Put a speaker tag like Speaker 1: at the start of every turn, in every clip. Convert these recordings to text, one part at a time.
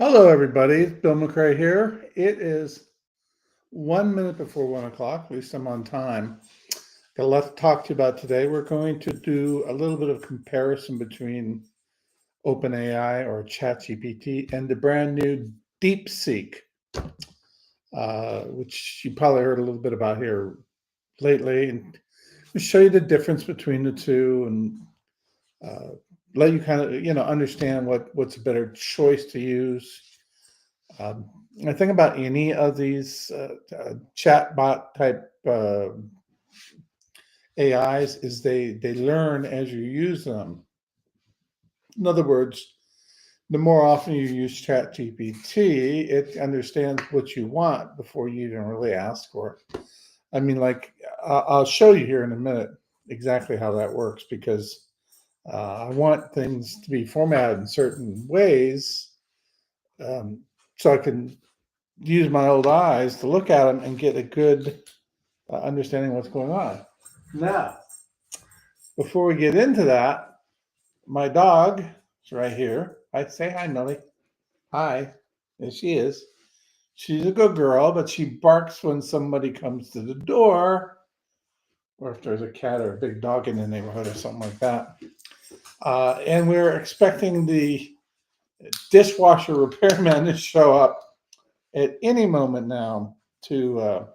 Speaker 1: Hello, everybody. Bill McRea here. It is 1 minute before 1 o'clock. At least I'm on time. Got a lot to talk to you about today. We're going to do a little bit of comparison between OpenAI or ChatGPT and the brand new DeepSeek, which you probably heard a little bit about here lately. And we'll show you the difference between the two and let you kind of understand what's a better choice to use. Um, I think about any of these chatbot type AIs is they learn as you use them. In other words, the more often you use ChatGPT, it understands what you want before you even really ask for it. I mean, like I'll show you here in a minute exactly how that works because I want things to be formatted in certain ways so I can use my old eyes to look at them and get a good understanding of what's going on. Now, before we get into that, my dog is right here. I say hi, Millie. Hi. There she is. She's a good girl, but she barks when somebody comes to the door, or if there's a cat or a big dog in the neighborhood or something like that. And we're expecting the dishwasher repairman to show up at any moment now to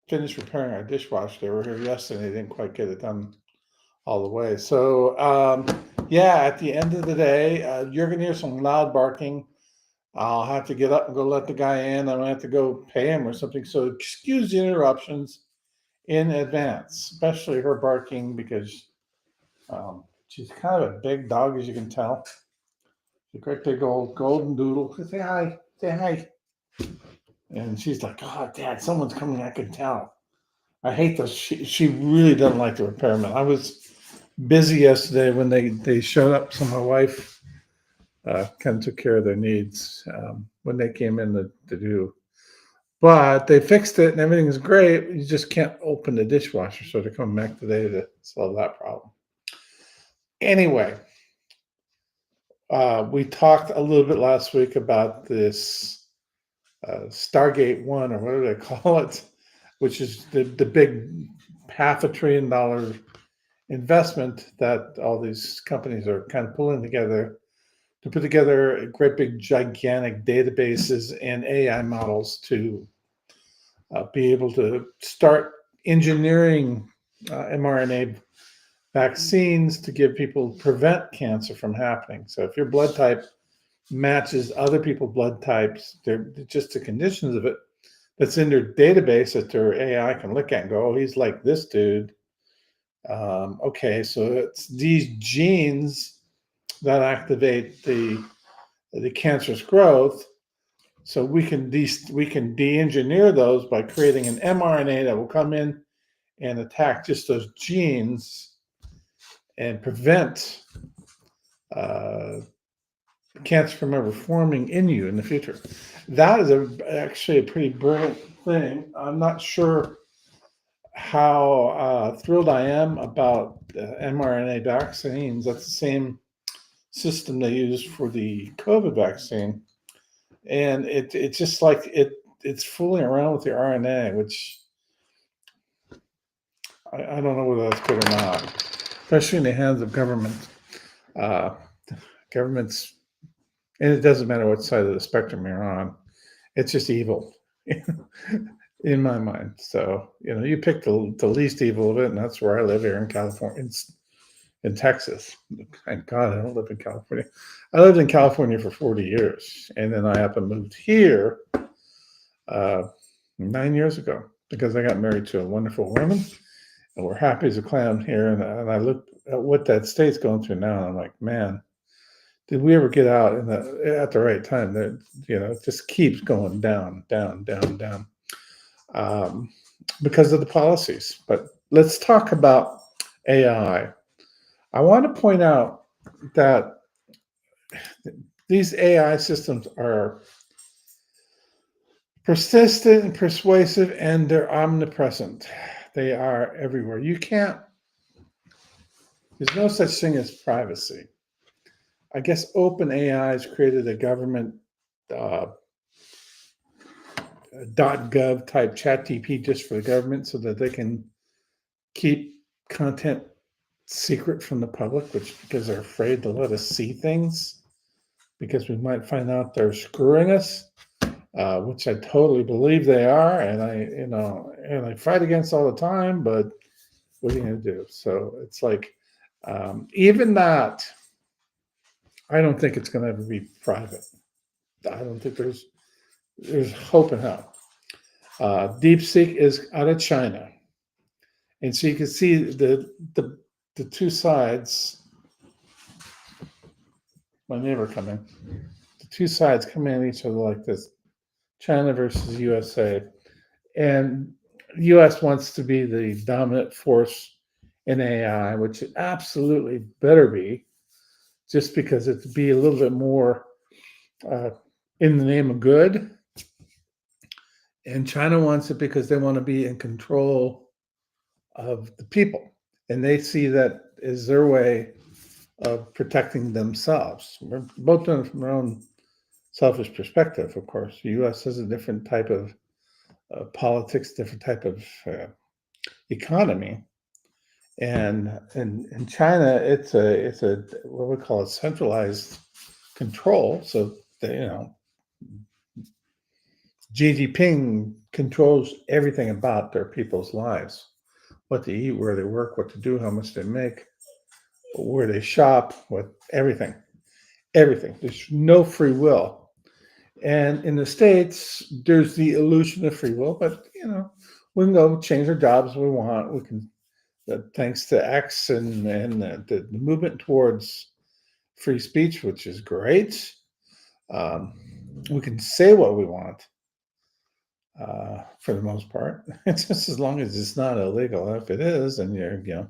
Speaker 1: finish repairing our dishwasher. They were here yesterday. They didn't quite get it done all the way. So, yeah, at the end of the day, you're going to hear some loud barking. I'll have to get up and go let the guy in. I'm going to have to go pay him or something. So excuse the interruptions in advance, especially her barking because she's kind of a big dog, as you can tell. She's a great big old golden doodle. Say hi. Say hi. And she's like, oh, Dad, someone's coming. I can tell. I hate those. She really doesn't like the repairman. I was busy yesterday when they showed up, so my wife kind of took care of their needs when they came in to do. But they fixed it and everything's great. You just can't open the dishwasher, so they're coming back today to solve that problem. Anyway, we talked a little bit last week about this Stargate 1, or whatever they call it, which is the big $500 billion investment that all these companies are kind of pulling together to put together a great big gigantic databases and AI models to be able to start engineering mRNA vaccines to give people prevent cancer from happening. So if your blood type matches other people's blood types, they're just the conditions of it that's in their database that their AI can look at and go, oh, he's like this dude. Okay, so it's these genes that activate the cancerous growth. So we can de-engineer those by creating an mRNA that will come in and attack just those genes and prevent cancer from ever forming in you in the future. That is actually a pretty brilliant thing. I'm not sure how thrilled I am about mRNA vaccines. That's the same system they use for the COVID vaccine, and it's just like it's fooling around with the RNA, which I don't know whether that's good or not, especially in the hands of government. Governments, and it doesn't matter what side of the spectrum you're on, it's just evil in my mind. So you pick the least evil of it, and that's where I live here in California. In Texas. Thank God I don't live in California. I lived in California for 40 years, and then I happened to move here 9 years ago because I got married to a wonderful woman, and we're happy as a clam here. And I look at what that state's going through now, and I'm like, man, did we ever get out at the right time? That it just keeps going down, down, down, down, because of the policies. But let's talk about AI. I want to point out that these AI systems are persistent and persuasive, and they're omnipresent. They are everywhere. There's no such thing as privacy. I guess OpenAI has created a government uh, .gov type chat TP just for the government so that they can keep content secret from the public, which because they're afraid to let us see things because we might find out they're screwing us, which I totally believe they are, and I fight against all the time. But what are you going to do? So it's like even that. I don't think it's going to ever be private. I don't think there's hope in hell. DeepSeek is out of China, and so you can see the two sides. My neighbor coming. The two sides come at each other like this: China versus USA, and the U.S. wants to be the dominant force in AI, which it absolutely better be, just because it'd be a little bit more uh, in the name of good. And China wants it because they want to be in control of the people. And they see that as their way of protecting themselves. We're both doing it from our own selfish perspective, of course. The US has a different type of politics, different type of economy. And in China, it's a what we call a centralized control. So Xi Jinping controls everything about their people's lives: what to eat, where they work, what to do, how much they make, where they shop, what everything, everything. There's no free will. And in the States, there's the illusion of free will, but we can go change our jobs if we want. We can, thanks to X and the movement towards free speech, which is great. Um, we can say what we want for the most part. It's just as long as it's not illegal. If it is, then you're going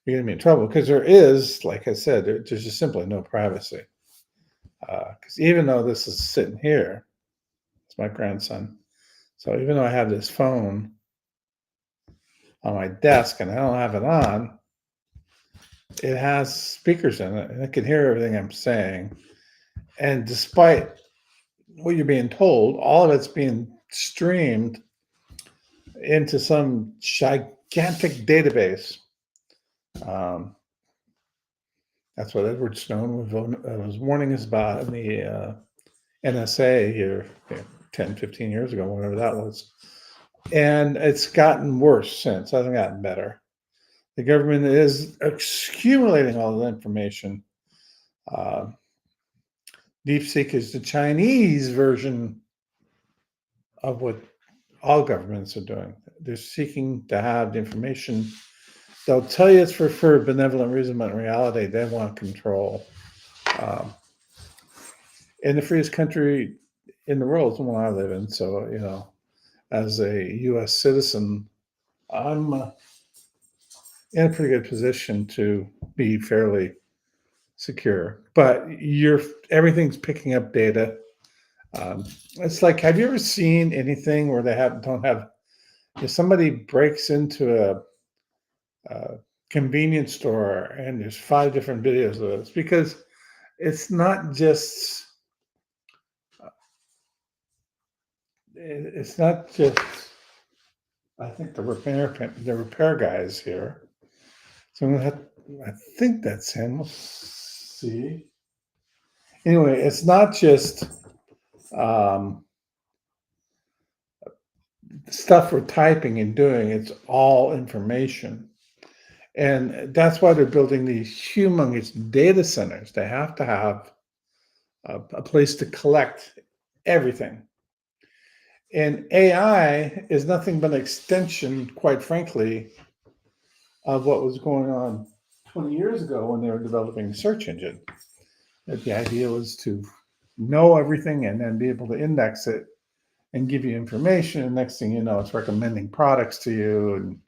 Speaker 1: to be in trouble because there is, like I said, there's just simply no privacy. Because even though this is sitting here, it's my grandson. So even though I have this phone on my desk and I don't have it on, it has speakers in it and it can hear everything I'm saying. And despite what you're being told, all of it's being streamed into some gigantic database. That's what Edward Snowden was warning us about in the NSA here 10, 15 years ago, whatever that was. And it's gotten worse since. It hasn't gotten better. The government is accumulating all the information. DeepSeek is the Chinese version of what all governments are doing. They're seeking to have the information. They'll tell you it's for a benevolent reason, but in reality, they want control. In the freest country in the world is the one I live in. So, as a U.S. citizen, I'm in a pretty good position to be fairly secure. But everything's picking up data. It's like, have you ever seen anything where they don't have? If somebody breaks into a convenience store and there's 5 different videos of this, because it's not just. It's not just. I think the repair guys here. So I think that's him. We'll see. Anyway, it's not just stuff we're typing and doing. It's all information. And that's why they're building these humongous data centers. They have to have a place to collect everything. And AI is nothing but an extension, quite frankly, of what was going on 20 years ago when they were developing a search engine. That the idea was to know everything and then be able to index it and give you information. And next thing you know, it's recommending products to you, and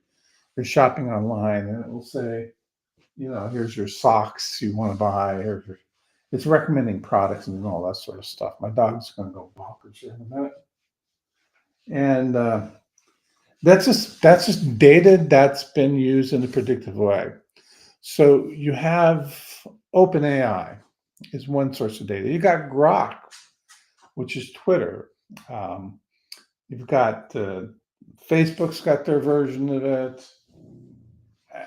Speaker 1: you're shopping online, and it will say, here's your socks you want to buy, it's recommending products and all that sort of stuff. My dog's going to go bonkers here in a minute. And that's just data that's been used in a predictive way. So you have OpenAI. is one source of data. You got Grok, which is Twitter. You've got Facebook's got their version of it.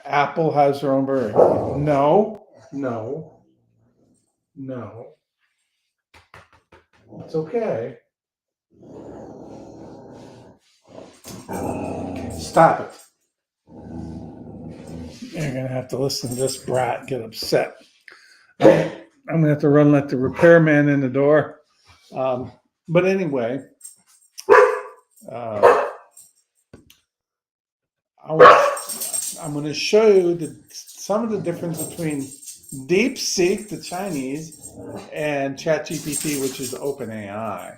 Speaker 1: Apple has their own version. No, no, no. It's okay. Stop it. You're going to have to listen to this brat get upset. I'm going to have to run like the repairman in the door. But anyway, I'm going to show you some of the difference between DeepSeek, the Chinese, and ChatGPT, which is OpenAI.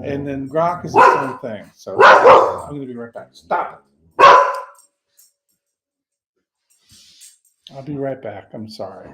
Speaker 1: And then Grok is its own thing. So I'm going to be right back. Stop it. I'll be right back. I'm sorry.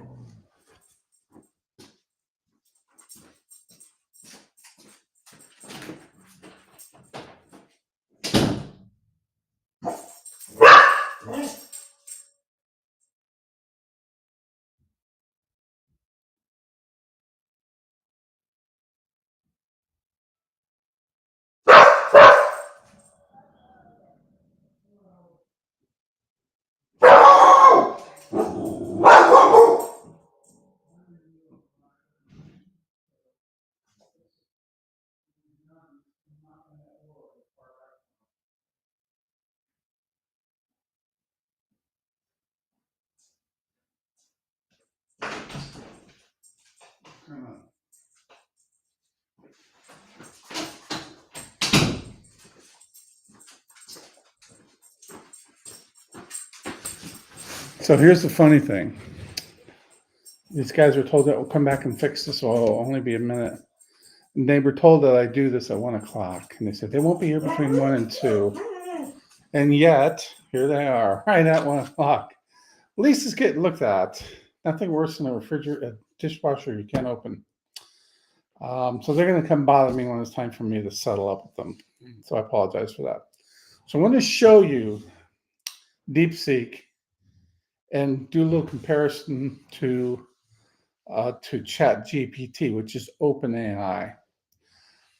Speaker 1: So here's the funny thing. These guys were told that we'll come back and fix this. Well, it'll only be a minute. And they were told that I do this at 1 o'clock. And they said they won't be here between 1 and 2. And yet, here they are, right at 1 o'clock. At least it's getting looked at. Nothing worse than a dishwasher you can't open. So they're going to come bother me when it's time for me to settle up with them. So I apologize for that. So I want to show you DeepSeek and do a little comparison to ChatGPT, which is OpenAI.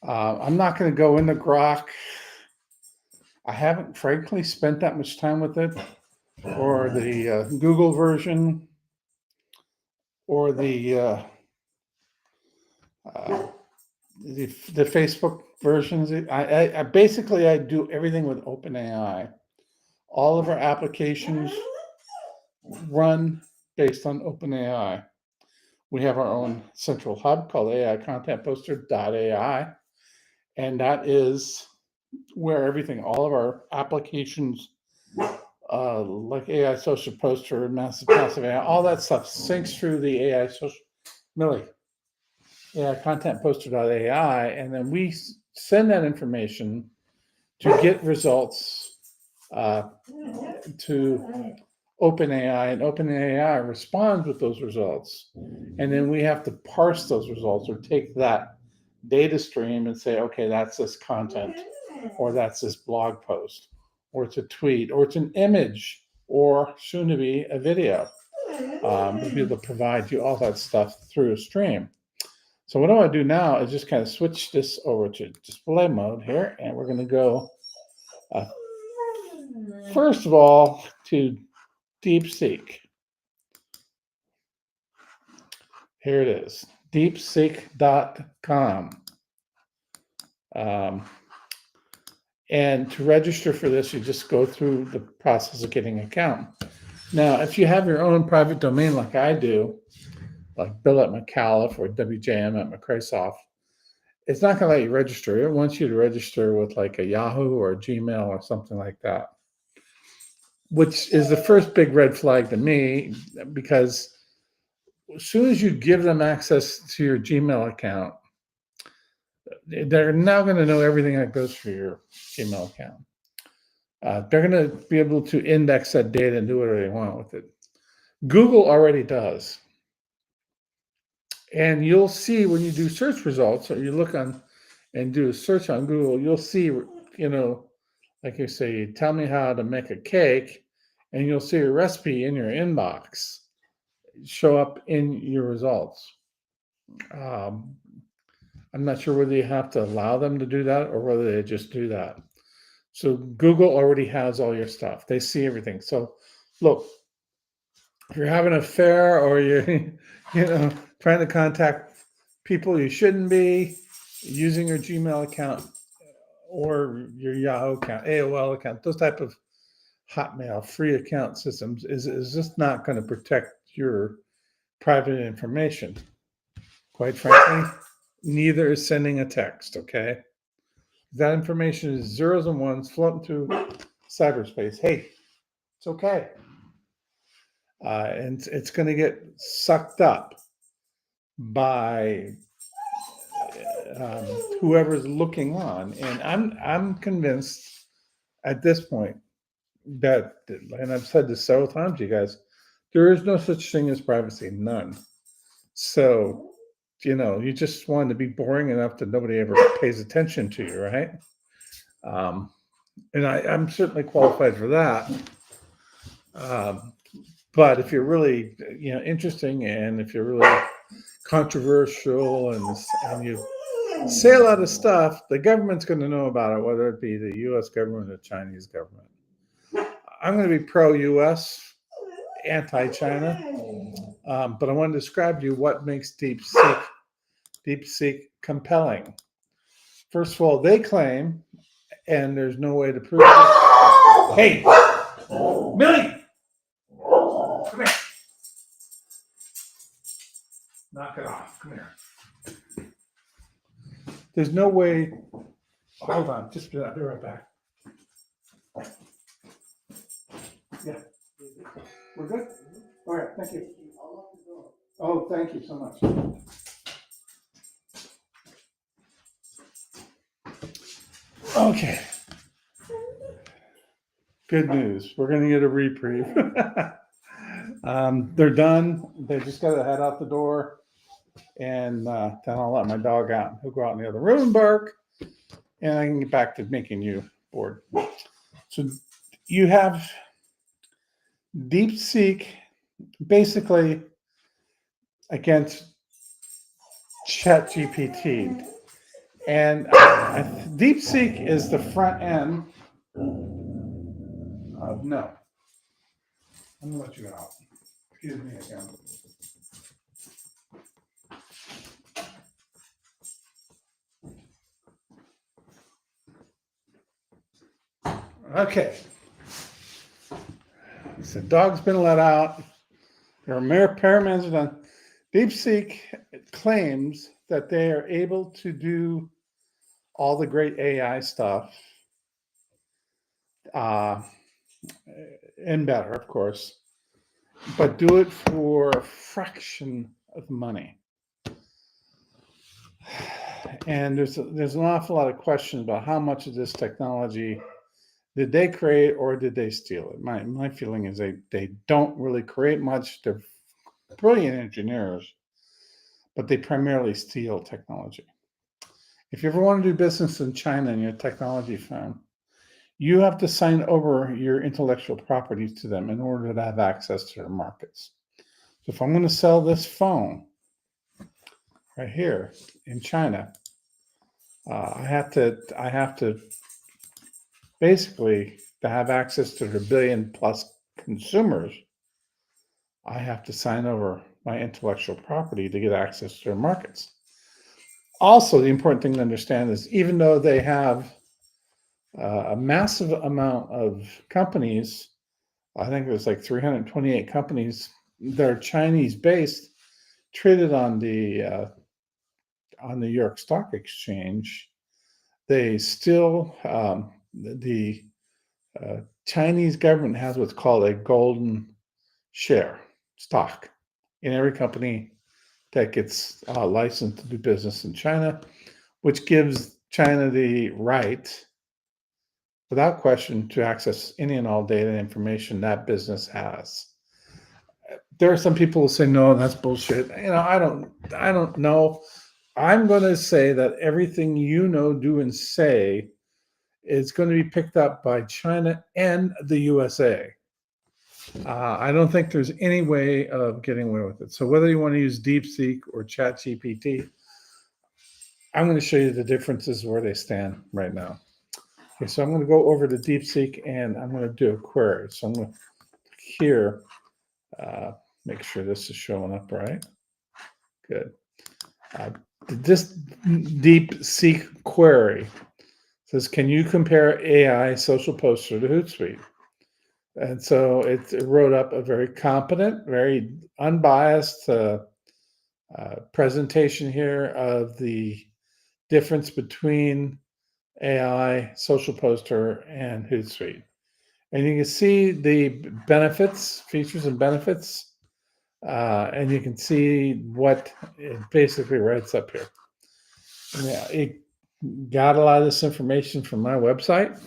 Speaker 1: I'm not going to go into Grok. I haven't, frankly, spent that much time with it, or the Google version, or the Facebook versions. I basically I do everything with OpenAI. All of our applications run based on OpenAI. We have our own central hub called AI Content Poster.ai, and that is where all of our applications, like AI Social Poster, Massive AI, all that stuff syncs through the AI Content Poster.ai, and then we send that information to get results to OpenAI, and OpenAI responds with those results. And then we have to parse those results or take that data stream and say, okay, that's this content, or that's this blog post, or it's a tweet, or it's an image, or soon to be a video. We'll be able to provide you all that stuff through a stream. So what I want to do now is just kind of switch this over to display mode here, and we're going to go first of all to DeepSeek. Here it is, deepseek.com. And to register for this, you just go through the process of getting an account. Now, if you have your own private domain like I do, like Bill at McAuliffe or WJM at McRea, it's not going to let you register. It wants you to register with like a Yahoo or a Gmail or something like that, which is the first big red flag to me, because as soon as you give them access to your Gmail account, they're now going to know everything that goes through your Gmail account. They're going to be able to index that data and do whatever they want with it. Google already does. And you'll see when you do search results, or you look on and do a search on Google, you'll see, like you say, tell me how to make a cake, and you'll see a recipe in your inbox show up in your results. Um, I'm not sure whether you have to allow them to do that or whether they just do that. So Google already has all your stuff. They see everything. So look, if you're having an affair or you're, trying to contact people you shouldn't be, using your Gmail account or your Yahoo account, AOL account, those type of Hotmail free account systems is just not going to protect your private information. Quite frankly, neither is sending a text, okay? That information is zeros and ones floating through cyberspace. Hey, it's okay. And it's going to get sucked up by whoever's looking on. And I'm convinced at this point that, and I've said this several times to you guys, there is no such thing as privacy, none. So, you just want to be boring enough that nobody ever pays attention to you, right? And I'm certainly qualified for that. But if you're really, interesting, and if you're really controversial and you say a lot of stuff, the government's going to know about it, whether it be the U.S. government or the Chinese government. I'm going to be pro-U.S., anti-China, but I want to describe to you what makes DeepSeek compelling. First of all, they claim, and there's no way to prove it. Hey, Millie, come here. Knock it off. Come here. There's no way. Hold on. Just I'll be right back. Yeah. We're good? All right. Thank you. Oh, thank you so much. Okay. Good news. We're going to get a reprieve. They're done. They just got to head out the door. And then I'll let my dog out. He'll go out in the other room and bark. And I can get back to making you bored. So you have DeepSeek basically against ChatGPT. And DeepSeek is the front end of no. I'm going to let you out. Excuse me again. Okay. So dog's been let out. There are paramedics done. DeepSeek claims that they are able to do all the great AI stuff, and better, of course, but do it for a fraction of money. And there's an awful lot of questions about how much of this technology did they create or did they steal it? My feeling is they don't really create much. They're brilliant engineers, but they primarily steal technology. If you ever want to do business in China and you're a technology firm, you have to sign over your intellectual property to them in order to have access to their markets. So if I'm going to sell this phone right here in China, I have to basically, to have access to their billion plus consumers, I have to sign over my intellectual property to get access to their markets. Also, the important thing to understand is even though they have a massive amount of companies, I think there's like 328 companies that are Chinese based, traded on the New York Stock Exchange, they still, the Chinese government has what's called a golden share stock in every company that gets licensed to do business in China, which gives China the right, without question, to access any and all data and information that business has. There are some people who say, no, that's bullshit. I don't know. I'm going to say that everything you know, do, and say is going to be picked up by China and the USA. I don't think there's any way of getting away with it. So whether you want to use DeepSeek or ChatGPT, I'm going to show you the differences where they stand right now. Okay, so I'm going to go over to DeepSeek and I'm going to do a query. So I'm going to here, make sure this is showing up right. Good. This DeepSeek query says, can you compare AI social poster to Hootsuite? And so it wrote up a very competent, very unbiased presentation here of the difference between AI social poster and Hootsuite. And you can see the benefits, features and benefits, and you can see what it basically writes up here. Yeah, it got a lot of this information from my website,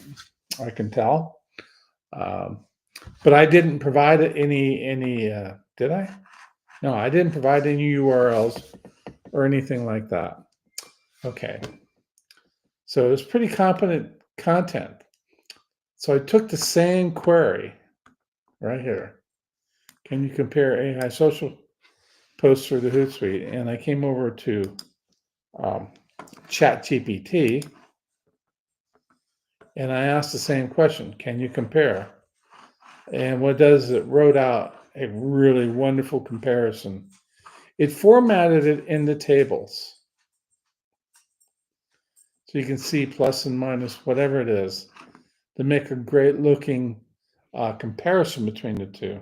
Speaker 1: I can tell. But I didn't provide any, did I? No, I didn't provide any URLs or anything like that. Okay. So it's pretty competent content. So I took the same query right here. Can you compare AI social poster to Hootsuite? And I came over to ChatGPT and I asked the same question. Can you compare? And what it does is it wrote out a really wonderful comparison. It formatted it in the tables. So you can see plus and minus, whatever it is, to make a great looking comparison between the two.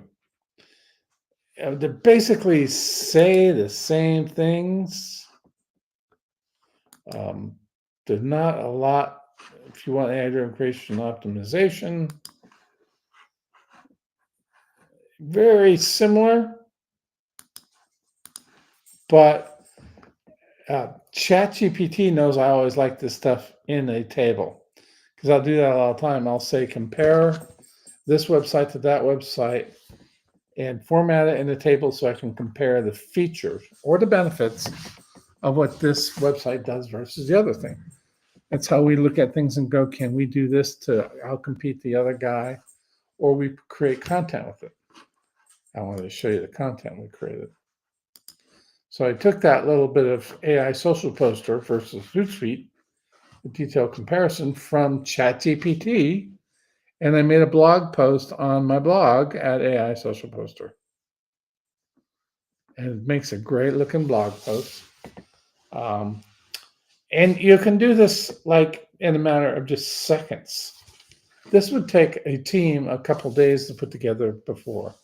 Speaker 1: They basically say the same things. There's not a lot, if you want ad creation optimization, very similar, but ChatGPT knows I always like this stuff in a table because I'll do that all the time. I'll say compare this website to that website and format it in a table so I can compare the features or the benefits of what this website does versus the other thing. That's how we look at things and go, can we do this to outcompete the other guy, or we create content with it? I wanted to show you the content we created. So I took that little bit of AI social poster versus Hootsuite, a detailed comparison from ChatGPT, and I made a blog post on my blog at AI Social Poster. And it makes a great looking blog post. And you can do this like in a matter of just seconds. This would take a team a couple days to put together before.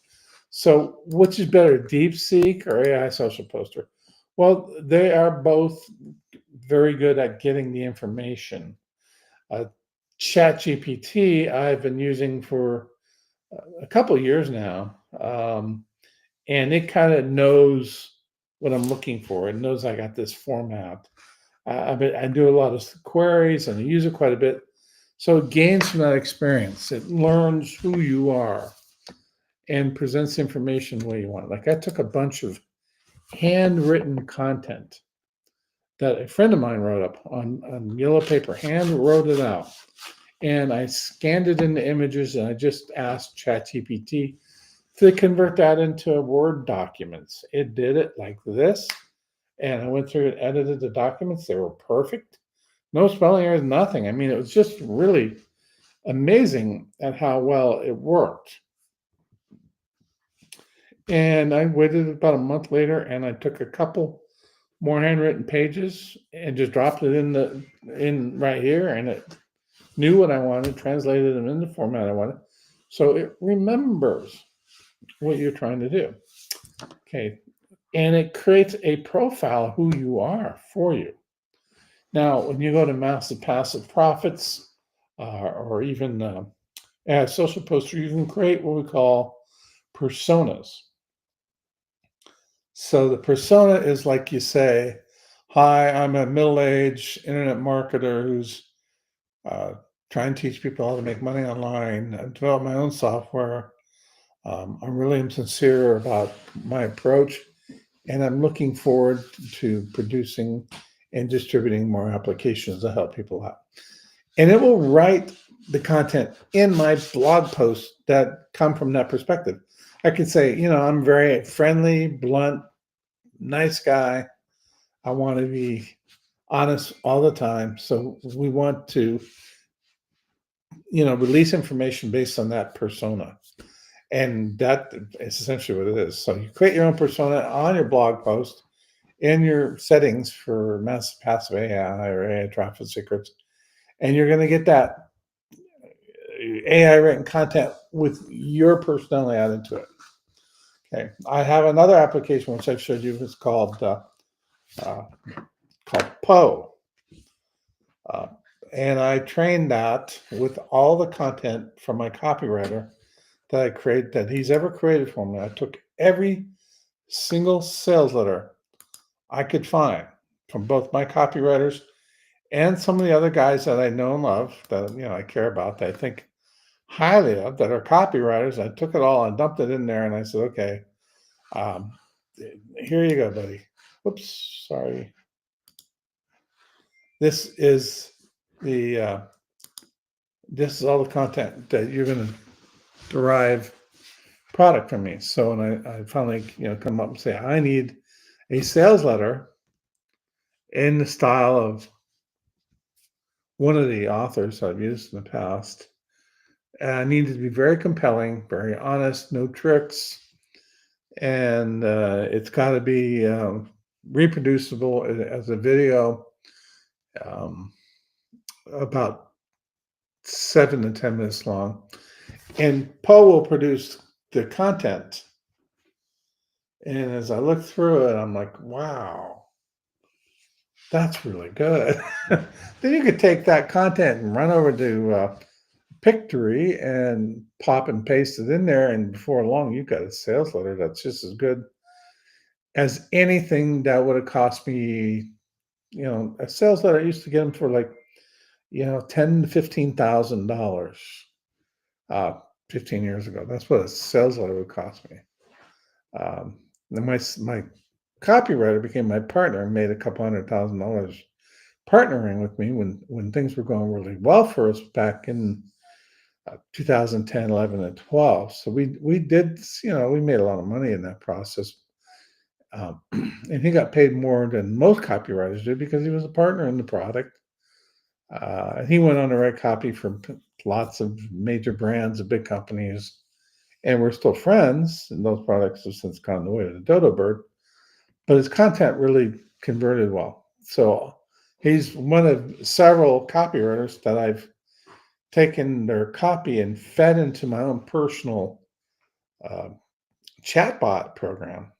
Speaker 1: So which is better, DeepSeek or AI Social Poster? Well, they are both very good at getting the information. ChatGPT I've been using for a couple of years now, and it kind of knows what I'm looking for. It knows I got this format. I do a lot of queries and I use it quite a bit. So it gains from that experience. It learns who you are and presents information the way you want. Like I took a bunch of handwritten content that a friend of mine wrote up on yellow paper, hand wrote it out. And I scanned it into images and I just asked ChatGPT to convert that into Word documents. It did it like this. And I went through and edited the documents. They were perfect. No spelling errors, nothing. I mean, it was just really amazing at how well it worked. And I waited about a month later and I took a couple more handwritten pages and just dropped it in right here, and it knew what I wanted, translated them in the format I wanted. So it remembers what you're trying to do. Okay. And it creates a profile of who you are for you. Now, when you go to Massive Passive Profits or even as social poster, you can create what we call personas. So the persona is like you say, hi, I'm a middle-aged internet marketer who's trying to teach people how to make money online. I've developed my own software. I'm really sincere about my approach, and I'm looking forward to producing and distributing more applications to help people out. And it will write the content in my blog posts that come from that perspective. I could say, I'm very friendly, blunt, nice guy. I want to be honest all the time. So we want to, release information based on that persona. And that is essentially what it is. So you create your own persona on your blog post in your settings for massive passive AI or AI traffic secrets. And you're going to get that AI written content with your personality added to it. Okay. I have another application which I've showed you. It's uh, called Poe. Uh, and I trained that with all the content from my copywriter that he's ever created for me. I took every single sales letter I could find from both my copywriters and some of the other guys that I know and love that I care about, that I think highly of, that are copywriters. I took it all and dumped it in there, and I said, okay, um, here you go, buddy. Whoops, sorry. This is this is all the content that you're going to derive product from me. So when I finally come up and say I need a sales letter in the style of one of the authors I've used in the past, and I need it to be very compelling, very honest, no tricks, and it's got to be reproducible as a video, um, about 7 to 10 minutes long. And Poe will produce the content. And as I look through it, I'm like, wow, that's really good. Then you could take that content and run over to Pictory and pop and paste it in there. And before long, you've got a sales letter that's just as good as anything that would have cost me. A sales letter, I used to get them for like, $10,000 to $15,000 uh, 15 years ago. That's what a sales letter would cost me. Then my copywriter became my partner and made a couple $100,000 partnering with me when things were going really well for us back in 2010, 11, and 12. So we did, we made a lot of money in that process. And he got paid more than most copywriters did because he was a partner in the product. He went on to write copy for lots of major brands and big companies, and we're still friends. And those products have since gone the way of the dodo bird, but his content really converted well. So he's one of several copywriters that I've taken their copy and fed into my own personal uh, chatbot program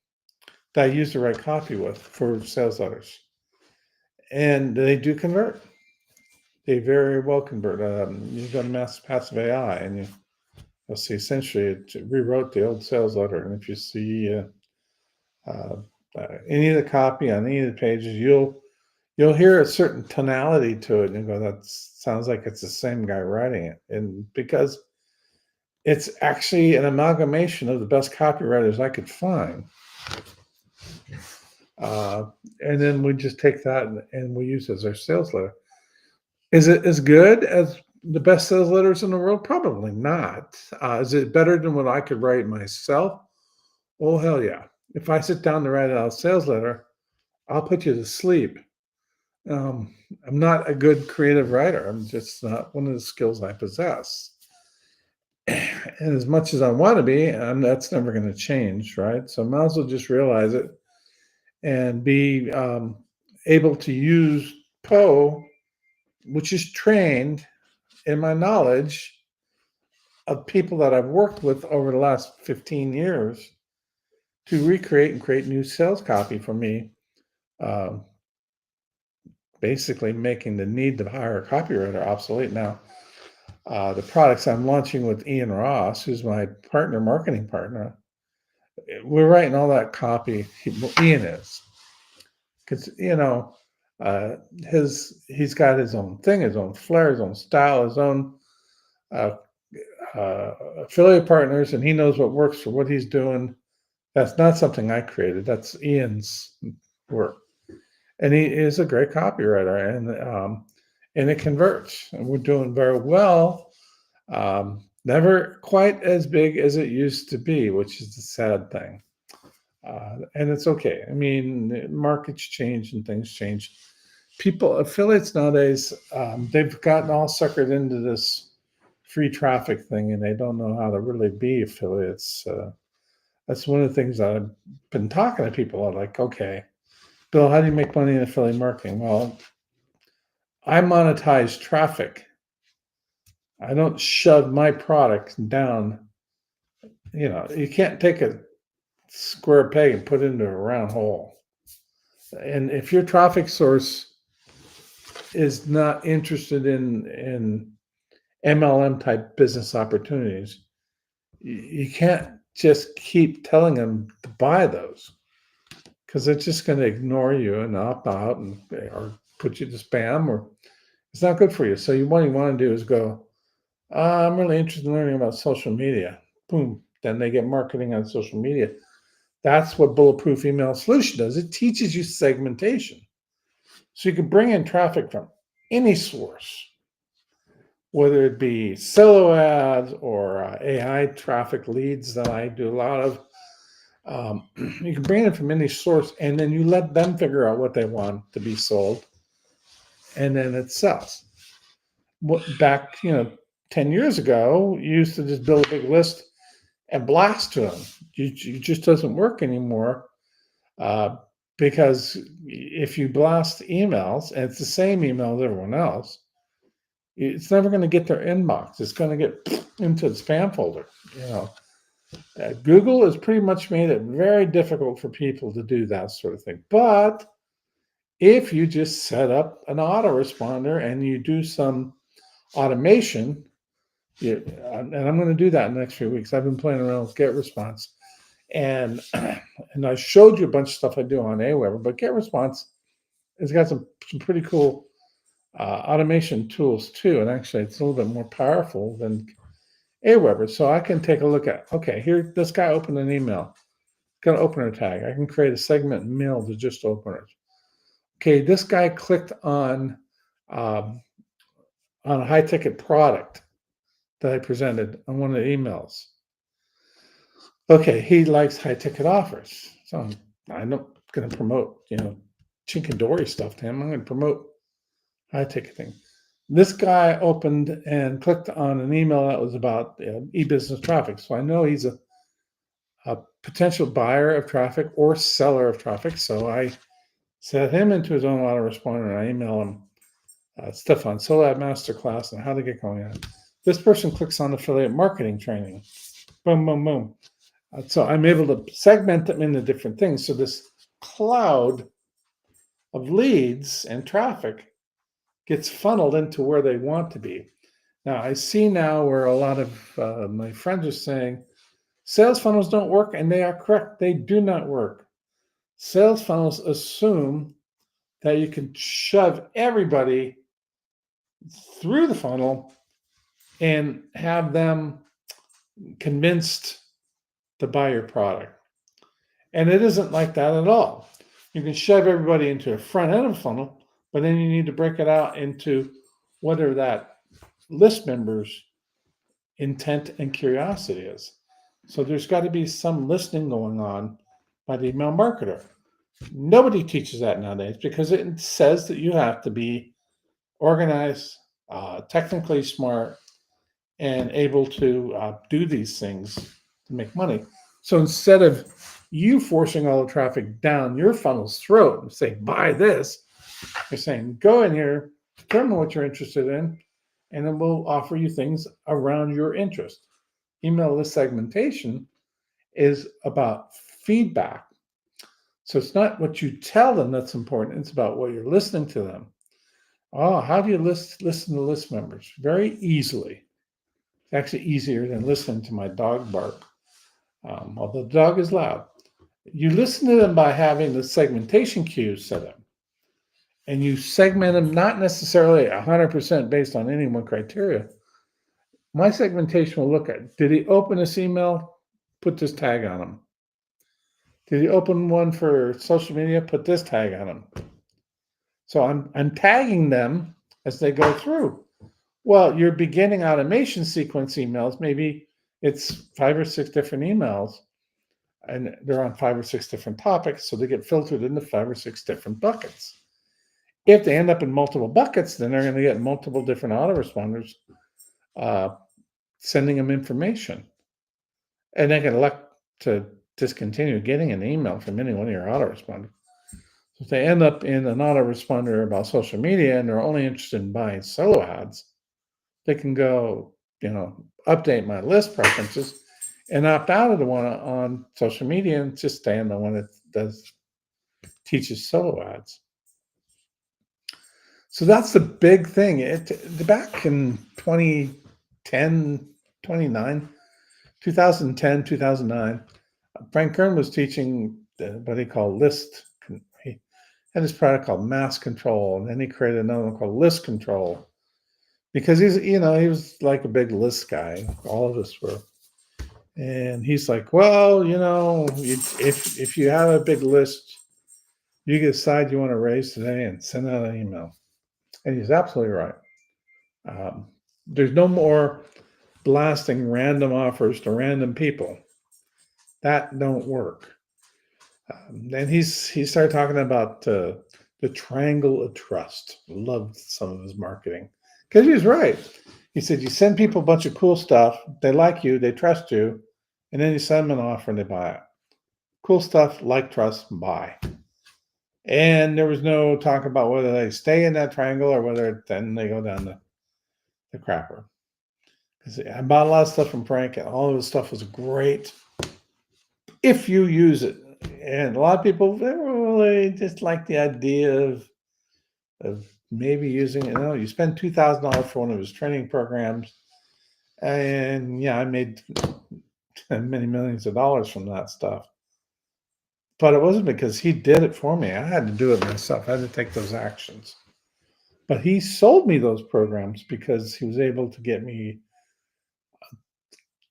Speaker 1: that I use to write copy with for sales letters. And they do convert. They very well convert. You've done mass passive AI, and you'll see essentially it rewrote the old sales letter. And if you see any of the copy on any of the pages, you'll hear a certain tonality to it, and you go, "That sounds like it's the same guy writing it." And because it's actually an amalgamation of the best copywriters I could find. And then we just take that and we use it as our sales letter. Is it as good as the best sales letters in the world? Probably not. Is it better than what I could write myself? Oh, hell yeah. If I sit down to write out a sales letter, I'll put you to sleep. I'm not a good creative writer. I'm just not one of the skills I possess. And as much as I want to be, that's never going to change, right? So I might as well just realize it and be able to use Poe, which is trained in my knowledge of people that I've worked with over the last 15 years, to recreate and create new sales copy for me, um, basically making the need to hire a copywriter obsolete. Now, the products I'm launching with Ian Ross, who's my marketing partner, we're writing all that copy. Ian is, because he's got his own thing, his own flair, his own style, his own uh, affiliate partners, and he knows what works for what he's doing. That's not something I created. That's Ian's work, and he is a great copywriter, and it converts, and we're doing very well. Never quite as big as it used to be, which is the sad thing. And it's okay. I mean, markets change and things change. People, affiliates nowadays, they've gotten all suckered into this free traffic thing, and they don't know how to really be affiliates. That's one of the things that I've been talking to people about. Like, okay, Bill, how do you make money in affiliate marketing? Well, I monetize traffic. I don't shove my product down. You can't take a square peg and put it into a round hole. And if your traffic source is not interested in MLM type business opportunities, you can't just keep telling them to buy those, because they're just going to ignore you and opt out or put you to spam, or it's not good for you. So what you want to do is go, I'm really interested in learning about social media. Boom. Then they get marketing on social media. That's what Bulletproof Email Solution does. It teaches you segmentation. So you can bring in traffic from any source, whether it be silo ads or AI traffic leads that I do a lot of. You can bring it from any source, and then you let them figure out what they want to be sold, and then it sells. Back 10 years ago, you used to just build a big list and blast to them. It just doesn't work anymore, because if you blast emails and it's the same email as everyone else, it's never going to get their inbox. It's going to get into the spam folder. Google has pretty much made it very difficult for people to do that sort of thing. But if you just set up an autoresponder and you do some automation, and I'm going to do that in the next few weeks. I've been playing around with GetResponse, and I showed you a bunch of stuff I do on Aweber, but GetResponse has got some pretty cool automation tools too, and actually it's a little bit more powerful than Aweber. So I can take a look at, okay, here, this guy opened an email, got an opener tag. I can create a segment mail to just openers. Okay, this guy clicked on a high ticket product that I presented on one of the emails. Okay, he likes high ticket offers. So I'm not going to promote, Chinkin stuff to him. I'm going to promote high ticket thing. This guy opened and clicked on an email that was about e-business traffic. So I know he's a potential buyer of traffic or seller of traffic. So I set him into his own autoresponder, and I email him stuff on Solab Masterclass and how to get going on it. This person clicks on affiliate marketing training. Boom, boom, boom. So I'm able to segment them into different things. So this cloud of leads and traffic gets funneled into where they want to be. Now, I see now where a lot of my friends are saying sales funnels don't work, and they are correct. They do not work. Sales funnels assume that you can shove everybody through the funnel and have them convinced to buy your product. And it isn't like that at all. You can shove everybody into a front end of the funnel, but then you need to break it out into what are that list member's intent and curiosity is. So there's got to be some listening going on by the email marketer. Nobody teaches that nowadays because it says that you have to be organized, technically smart, and able to do these things to make money. So instead of you forcing all the traffic down your funnel's throat and say, buy this, you're saying, go in here, determine what you're interested in, and then we'll offer you things around your interest. Email list segmentation is about feedback. So it's not what you tell them that's important. It's about what you're listening to them. Oh, how do you listen to list members? Very easily. It's actually easier than listening to my dog bark, although the dog is loud. You listen to them by having the segmentation cues set up. And you segment them not necessarily 100% based on any one criteria. My segmentation will look at, did he open this email? Put this tag on him. Did he open one for social media? Put this tag on him. So I'm tagging them as they go through. Well, your beginning automation sequence emails, maybe it's 5 or 6 different emails, and they're on 5 or 6 different topics, so they get filtered into 5 or 6 different buckets. If they end up in multiple buckets, then they're going to get multiple different autoresponders uh, sending them information, and they can elect to discontinue getting an email from any one of your autoresponders. So if they end up in an autoresponder about social media and they're only interested in buying solo ads, they can go, update my list preferences and opt out of the one on social media and just stay on the one that does teaches solo ads. So that's the big thing. Back in 2010, 29, 2010, 2009, Frank Kern was teaching what he called list. He had this product called mass control, and then he created another one called list control because he was like a big list guy. All of us were. And he's like, well, if you have a big list, you can decide you want to raise today and send out an email. And he's absolutely right. There's no more blasting random offers to random people. That don't work. Then he started talking about the triangle of trust. Loved some of his marketing because he was right. He said you send people a bunch of cool stuff, they like you, they trust you, and then you send them an offer and they buy it. Cool stuff, like, trust, buy. And there was no talk about whether they stay in that triangle or whether then they go down the crapper. Because I bought a lot of stuff from Frank, and all of his stuff was great if you use it. And a lot of people really just like the idea of maybe using it. You spend $2,000 for one of his training programs, and yeah, I made many millions of dollars from that stuff. But it wasn't because he did it for me. I had to do it myself. I had to take those actions. But he sold me those programs because he was able to get me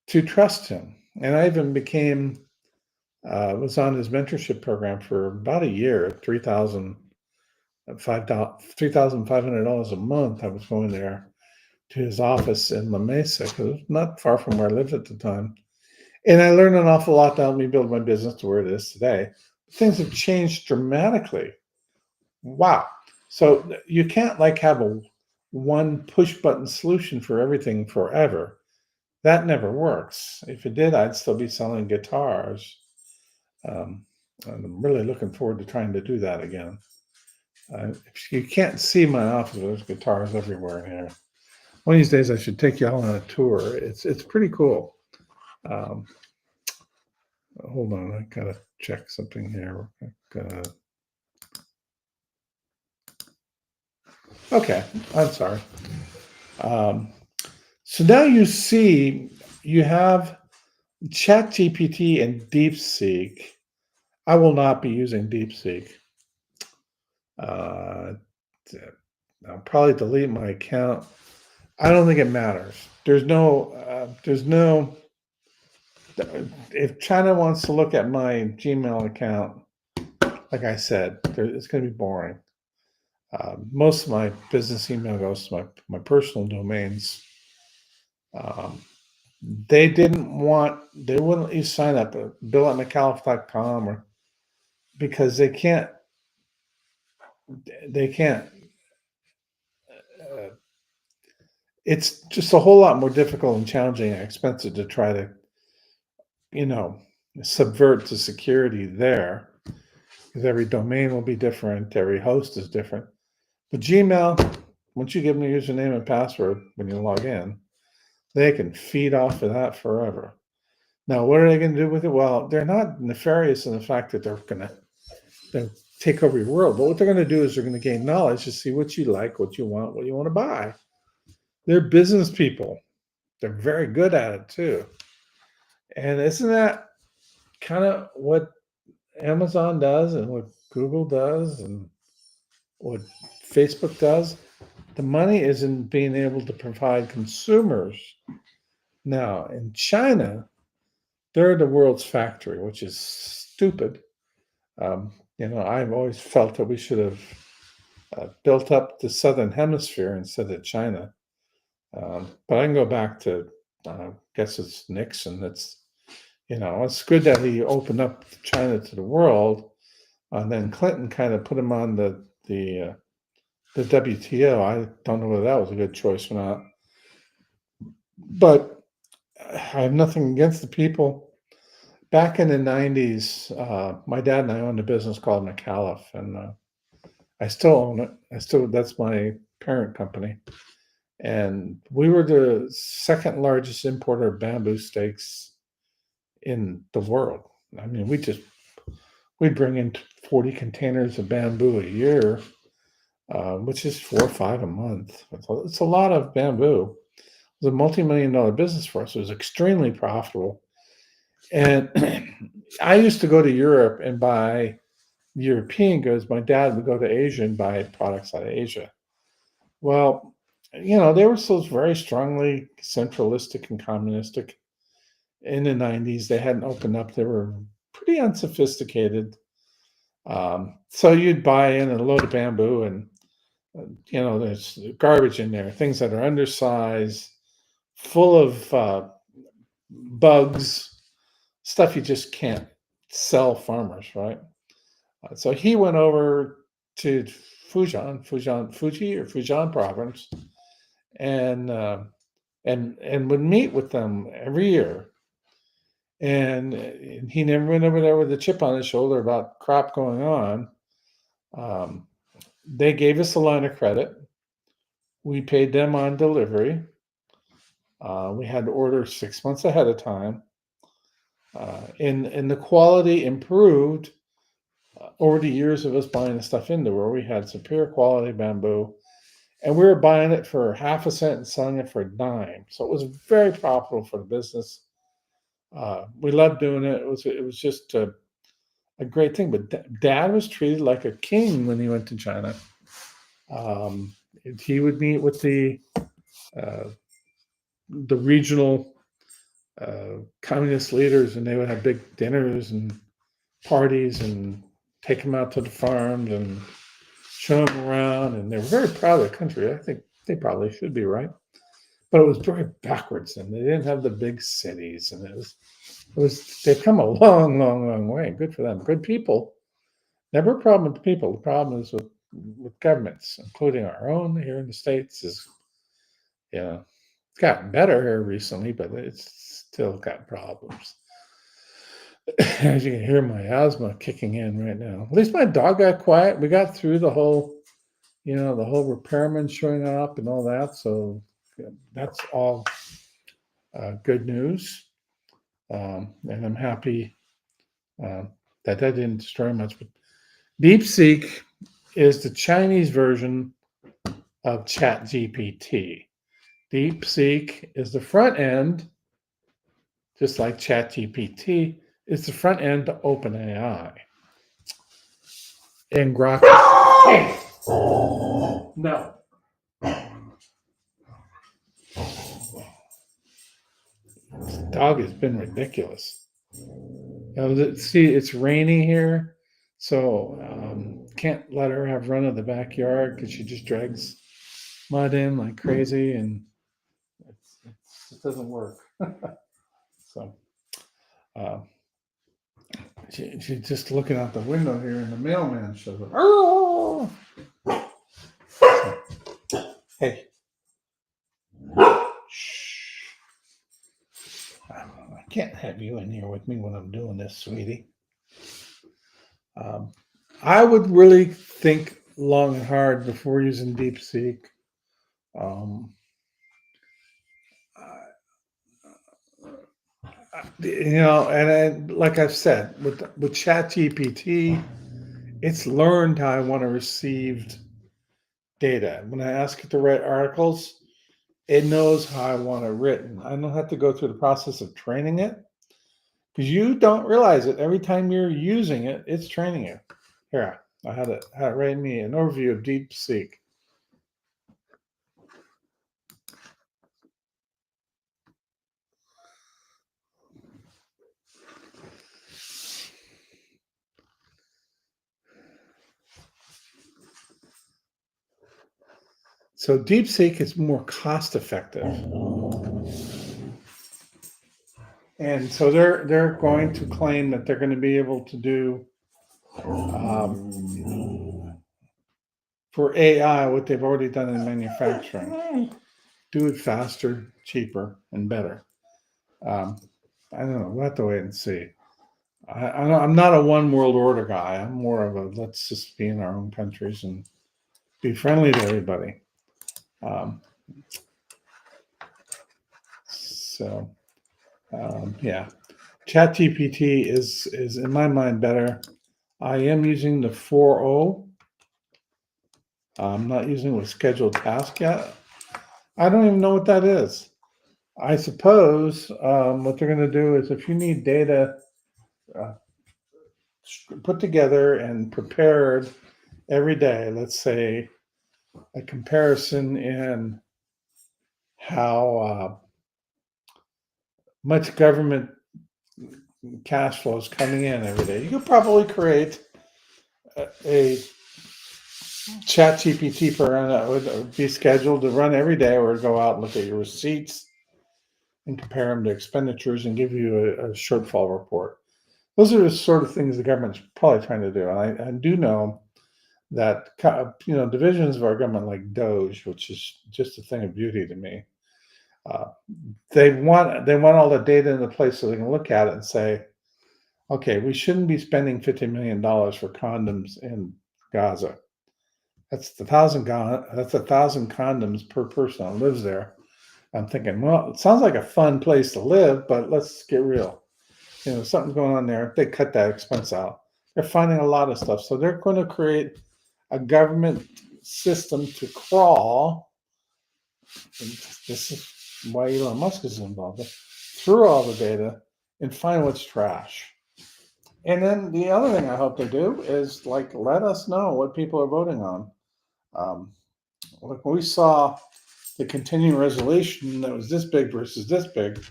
Speaker 1: to trust him. And I even was on his mentorship program for about a year, $3,500 a month. I was going there to his office in La Mesa because it was not far from where I lived at the time. And I learned an awful lot to help me build my business to where it is today. Things have changed dramatically. Wow. So you can't have a one push button solution for everything forever. That never works. If it did, I'd still be selling guitars. And I'm really looking forward to trying to do that again. If you can't see my office, there's guitars everywhere in here. One of these days, I should take you all on a tour. It's pretty cool. Um, Hold on, I gotta check something here. Okay, I'm sorry. So now you see you have ChatGPT and DeepSeek. I will not be using DeepSeek. I'll probably delete my account. I don't think it matters. There's no. If China wants to look at my Gmail account, like I said, it's going to be boring. Most of my business email goes to my personal domains. They wouldn't let you sign up at bill@mcalef.com or because they can't, it's just a whole lot more difficult and challenging and expensive to try to, you know, subvert the security there because every domain will be different. Every host is different. But Gmail, once you give them a username and password when you log in, they can feed off of that forever. Now, what are they going to do with it? Well, they're not nefarious in the fact that they're going to take over your world. But what they're going to do is they're going to gain knowledge to see what you like, what you want to buy. They're business people. They're very good at it too. And isn't that kind of what Amazon does and what Google does and what Facebook does? The money is in being able to provide consumers. Now, in China, they're the world's factory, which is stupid. I've always felt that we should have built up the southern hemisphere instead of China. But I can go back to, guess it's Nixon. It's good that he opened up China to the world, and then Clinton kind of put him on the WTO. I don't know whether that was a good choice or not, but I have nothing against the people. Back in the '90s, my dad and I owned a business called McAuliffe, and I still own it. That's my parent company, and we were the second largest importer of bamboo stakes in the world. I mean, we'd bring in 40 containers of bamboo a year, which is 4 or 5 a month. It's a lot of bamboo. It was a multi-million-dollar business for us. It was extremely profitable. And I used to go to Europe and buy European goods. My dad would go to Asia and buy products out of Asia. Well, they were still very strongly centralistic and communistic in the '90s. They hadn't opened up. They were pretty unsophisticated. So you'd buy in a load of bamboo, and there's garbage in there, things that are undersized, full of bugs, stuff you just can't sell farmers, right? So he went over to Fujian province, and would meet with them every year. And he never went over there with a chip on his shoulder about crap going on. They gave us a line of credit. We paid them on delivery. We had to order 6 months ahead of time. And the quality improved over the years of us buying the stuff into where we had superior quality bamboo, and we were buying it for half a cent and selling it for a dime. So it was very profitable for the business. We loved doing it. It was just a great thing. But Dad was treated like a king when he went to China. He would meet with the regional communist leaders, and they would have big dinners and parties and take him out to the farms and show him around. And they were very proud of the country. I think they probably should be, right? But it was very backwards, and they didn't have the big cities, and they've come a long, long, long way. Good for them. Good people. Never a problem with the people. The problem is with governments, including our own here in the States. It's gotten better here recently, but it's still got problems. As you can hear, my asthma kicking in right now. At least my dog got quiet. We got through the whole repairman showing up and all that. So that's all good news. And I'm happy that didn't destroy much. But DeepSeek is the Chinese version of ChatGPT. DeepSeek is the front end, just like ChatGPT. It's the front end to OpenAI. And Grok. Hey! No. This dog has been ridiculous. See, it's raining here, so can't let her have run of the backyard because she just drags mud in like crazy, and it doesn't work. So she's just looking out the window here, and the mailman shows up. Oh! So, hey. Shh. I can't have you in here with me when I'm doing this, sweetie. I would really think long and hard before using DeepSeek. And like I've said, with ChatGPT, it's learned how I want to receive data. When I ask it to write articles, it knows how I want it written. I don't have to go through the process of training it, because you don't realize it. Every time you're using it, it's training you. Here, I had it write me an overview of DeepSeek. So DeepSeek is more cost effective. And so they're going to claim that they're going to be able to do for AI what they've already done in manufacturing. Do it faster, cheaper, and better. I don't know. We'll have to wait and see. I'm not a one world order guy. I'm more of a let's just be in our own countries and be friendly to everybody. Um, yeah, ChatGPT is in my mind better. I am using the 4.0. I'm not using with scheduled task yet. I don't even know what that is. I suppose what they're going to do is if you need data uh, put together and prepared every day, let's say a comparison in how much government cash flow is coming in every day, you could probably create a chat GPT program that would be scheduled to run every day or go out and look at your receipts and compare them to expenditures and give you a shortfall report. Those are the sort of things the government's probably trying to do. And I do know that divisions of our government like Doge, which is just a thing of beauty to me, they want all the data in the place so they can look at it and say, okay, we shouldn't be spending $50 million for condoms in Gaza. That's 1,000 condoms per person that lives there. I'm thinking, well, it sounds like a fun place to live, but let's get real. Something's going on there. They cut that expense out. They're finding a lot of stuff. So they're going to create a government system to crawl. And this is why Elon Musk is involved, through all the data and find what's trash. And then the other thing I hope they do is let us know what people are voting on. Like when we saw the continuing resolution that was this big versus this big,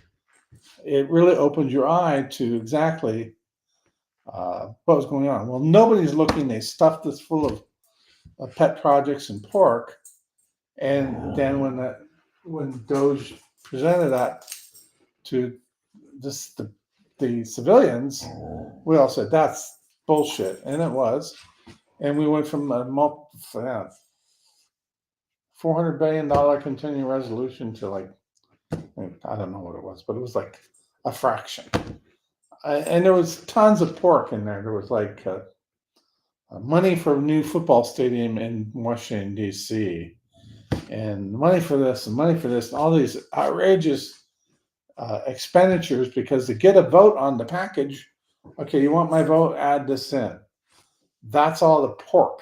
Speaker 1: it really opened your eye to exactly what was going on. Well, nobody's looking. They stuffed this full of pet projects and pork. And then when Doge presented that to the civilians, we all said that's bullshit, and it was. And we went from a $400 billion continuing resolution to I don't know what it was, but it was like a fraction. And there was tons of pork in there. There was money for a new football stadium in Washington, D.C., and money for this and money for this, and all these outrageous expenditures because to get a vote on the package, okay, you want my vote, add this in. That's all the pork.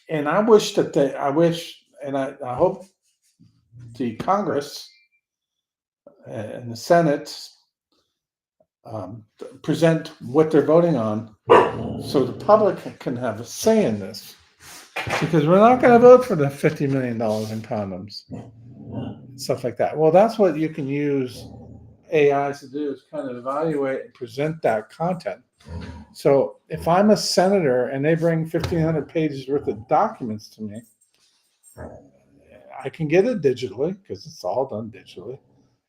Speaker 1: And I wish and I hope the Congress and the Senate present what they're voting on so the public can have a say in this. Because we're not going to vote for the $50 million in condoms, stuff like that. Well, that's what you can use AIs to do is kind of evaluate and present that content. So if I'm a senator and they bring 1,500 pages worth of documents to me, I can get it digitally because it's all done digitally.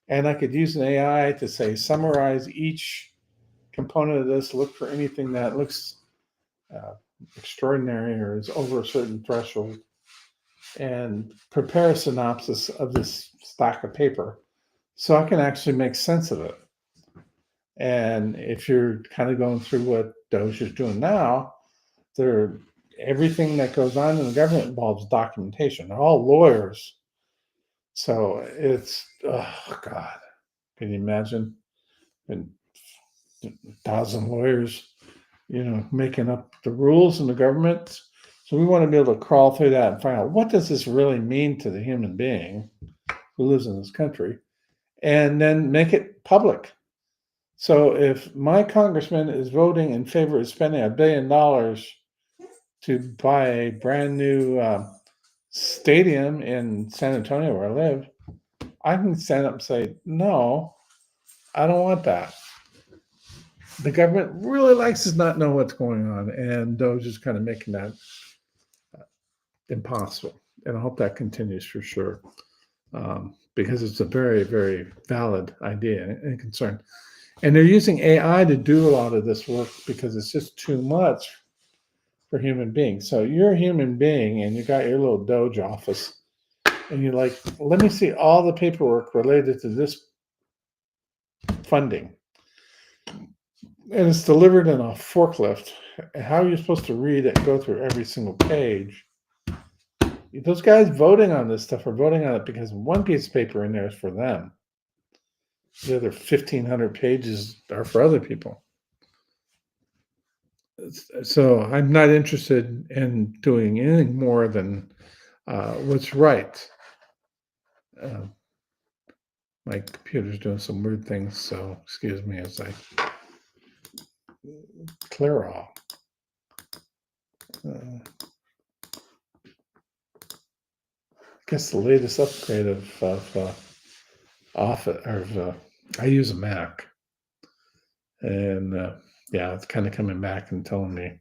Speaker 1: And I could use an AI to say, summarize each component of this, look for anything that looks extraordinary or is over a certain threshold, and prepare a synopsis of this stack of paper so I can actually make sense of it. And if you're kind of going through what Doge is doing now, everything that goes on in the government involves documentation. They're all lawyers. So it's, oh God, can you imagine? And 1,000 lawyers, making up the rules in the government. So we want to be able to crawl through that and find out what does this really mean to the human being who lives in this country, and then make it public. So if my congressman is voting in favor of spending $1 billion to buy a brand new stadium in San Antonio where I live, I can stand up and say, no, I don't want that. The government really likes to not know what's going on, and Doge is kind of making that impossible. and I hope that continues for sure, because it's a very, very valid idea and concern. And they're using AI to do a lot of this work because it's just too much for human beings. So you're a human being and you got your little Doge office, and you're like, let me see all the paperwork related to this funding. And it's delivered in a forklift. How are you supposed to read it and go through every single page? Those guys voting on this stuff are voting on it because one piece of paper in there is for them. The other 1,500 pages are for other people. So I'm not interested in doing anything more than what's right. My computer's doing some weird things, so excuse me as I clear all. I guess the latest upgrade of Office, or I use a Mac, and yeah, it's kind of coming back and telling me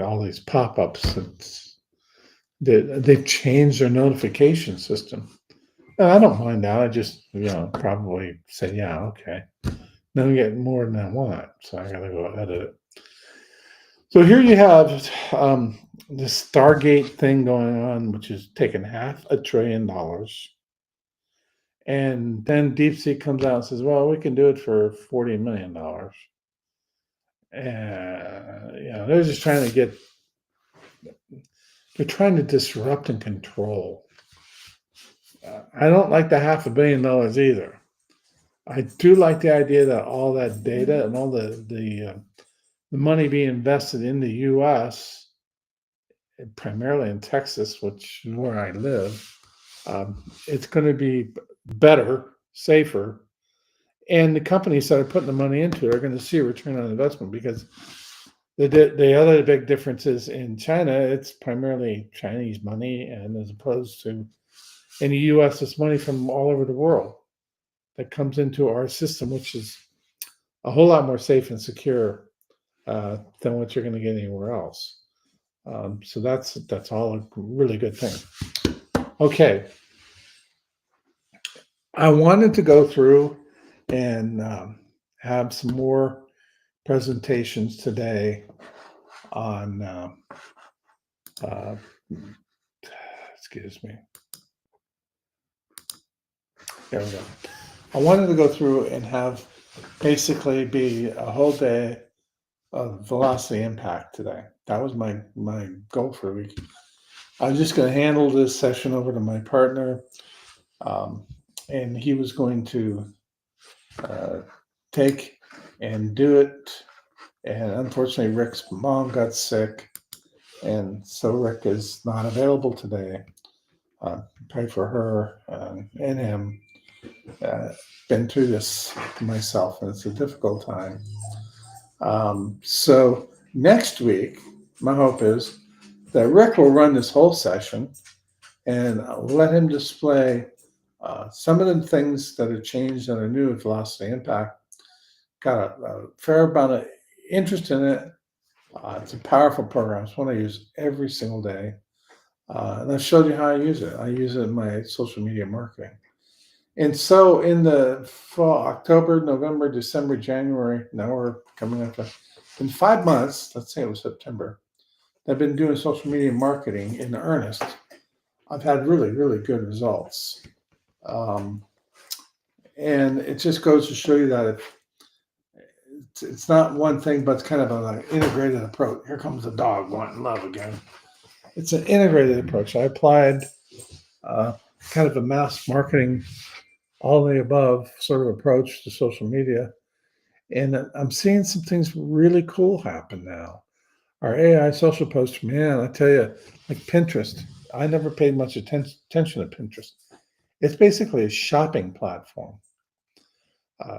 Speaker 1: all these pop-ups. They've changed their notification system. And I don't mind that. I just, probably say, yeah, okay. Now I'm getting more than I want, so I gotta go edit it. So here you have this Stargate thing going on, which is taking $500 billion. And then DeepSeek comes out and says, well, we can do it for $40 million. And, they're just trying to they're trying to disrupt and control. I don't like the $500 million either. I do like the idea that all that data and all the money being invested in the U.S., primarily in Texas, which is where I live, it's going to be better, safer, and the companies that are putting the money into it are going to see a return on investment, because the other big difference is in China, it's primarily Chinese money, and as opposed to in the U.S., it's money from all over the world that comes into our system, which is a whole lot more safe and secure than what you're going to get anywhere else. So that's all a really good thing. Okay, I wanted to go through and have some more presentations today on excuse me. There we go. I wanted to go through and have basically be a whole day of velocity impact today. That was my goal for the week. I was just going to handle this session over to my partner, and he was going to take and do it. And unfortunately, Rick's mom got sick, and so Rick is not available today. Pray for her and him. Been through this myself, and it's a difficult time. So next week, my hope is that Rick will run this whole session and let him display some of the things that have changed and are new at Velocity Impact. Got a fair amount of interest in it. It's a powerful program. It's one I use every single day. And I showed you how I use it. I use it in my social media marketing. And so in the fall, October, November, December, January, now we're coming up to, in 5 months, let's say it was September, I've been doing social media marketing in earnest. I've had really, really good results. And it just goes to show you that it's not one thing, but it's kind of an integrated approach. Here comes the dog wanting love again. It's an integrated approach. I applied kind of a mass marketing, all the above sort of approach to social media. And I'm seeing some things really cool happen now. Our AI social posts, man, I tell you, like Pinterest, I never paid much attention to Pinterest. It's basically a shopping platform.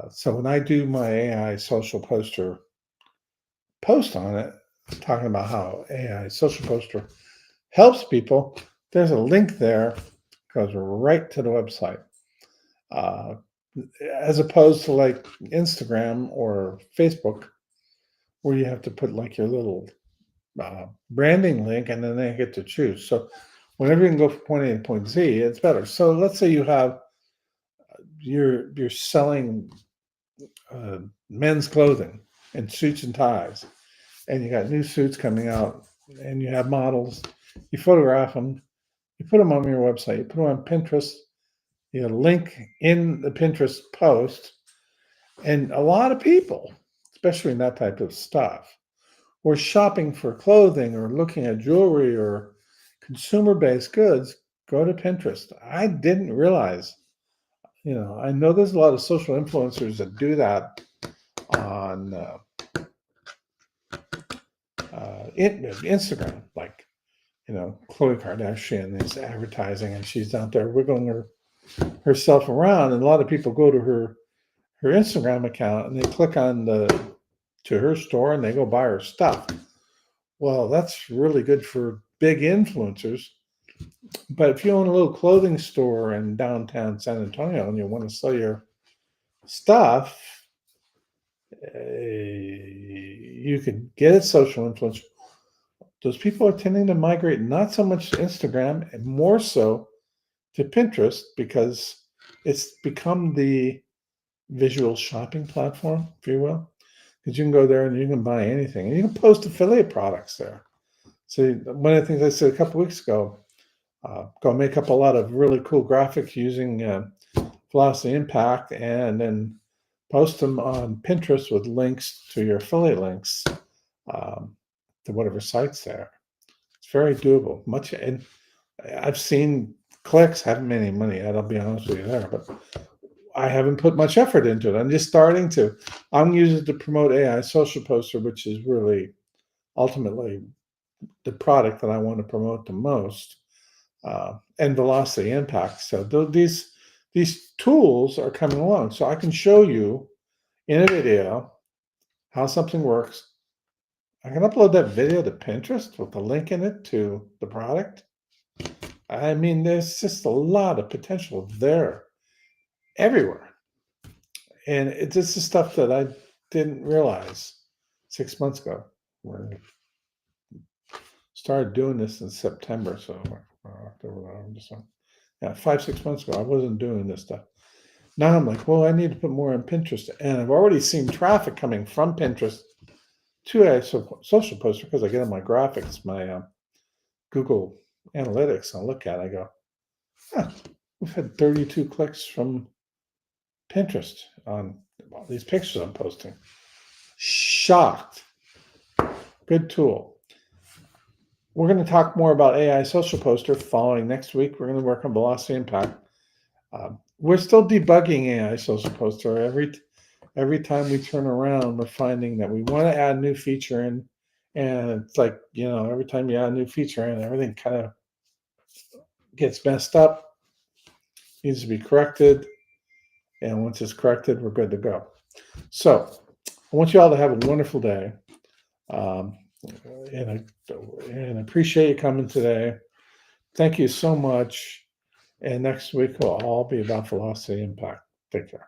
Speaker 1: So when I do my AI social poster post on it, talking about how AI social poster helps people, there's a link there, goes right to the website. As opposed to like Instagram or Facebook, where you have to put like your little branding link and then they get to choose. So Whenever you can go from point A to point Z, it's better. So let's say you have you're selling men's clothing and suits and ties, and you got new suits coming out, and you have models. You photograph them, you put them on your website, you put them on Pinterest, you link in the Pinterest post, and a lot of people, especially in that type of stuff, were shopping for clothing or looking at jewelry or consumer-based goods, go to Pinterest. I didn't realize, I know there's a lot of social influencers that do that on Instagram, like, Khloe Kardashian is advertising and she's out there wiggling herself around, and a lot of people go to her Instagram account and they click on to her store and they go buy her stuff. Well, that's really good for big influencers. But if you own a little clothing store in downtown San Antonio and you want to sell your stuff, you can get a social influencer. Those people are tending to migrate not so much to Instagram and more so to Pinterest, because it's become the visual shopping platform, if you will. Because you can go there and you can buy anything, and you can post affiliate products there. So one of the things I said a couple weeks ago, go make up a lot of really cool graphics using Velocity Impact, and then post them on Pinterest with links to your affiliate links to whatever sites there. It's very doable. And I've seen clicks, haven't made any money yet, I'll be honest with you there, but I haven't put much effort into it. I'm just starting to. I'm using it to promote AI Social Poster, which is really ultimately the product that I want to promote the most, and Velocity Impact. So these tools are coming along. So I can show you in a video how something works. I can upload that video to Pinterest with the link in it to the product. I mean, there's just a lot of potential there everywhere. And it's just the stuff that I didn't realize 6 months ago. We started doing this in September, so October, December. Yeah, 5-6 months ago, I wasn't doing this stuff. Now I'm like, well, I need to put more on Pinterest, and I've already seen traffic coming from Pinterest to a social poster because I get on my graphics, my Google Analytics, and I look at it, I go, we've had 32 clicks from Pinterest on these pictures I'm posting. Shocked. Good tool. We're going to talk more about AI Social Poster following next week. We're going to work on Velocity Impact. We're still debugging AI Social Poster. Every time we turn around, we're finding that we want to add a new feature in, and it's like, every time you add a new feature in, everything kind of gets messed up, needs to be corrected, and once it's corrected, we're good to go. So I want you all to have a wonderful day, and appreciate you coming today. Thank you so much, and next week will all be about Velocity Impact. Take care.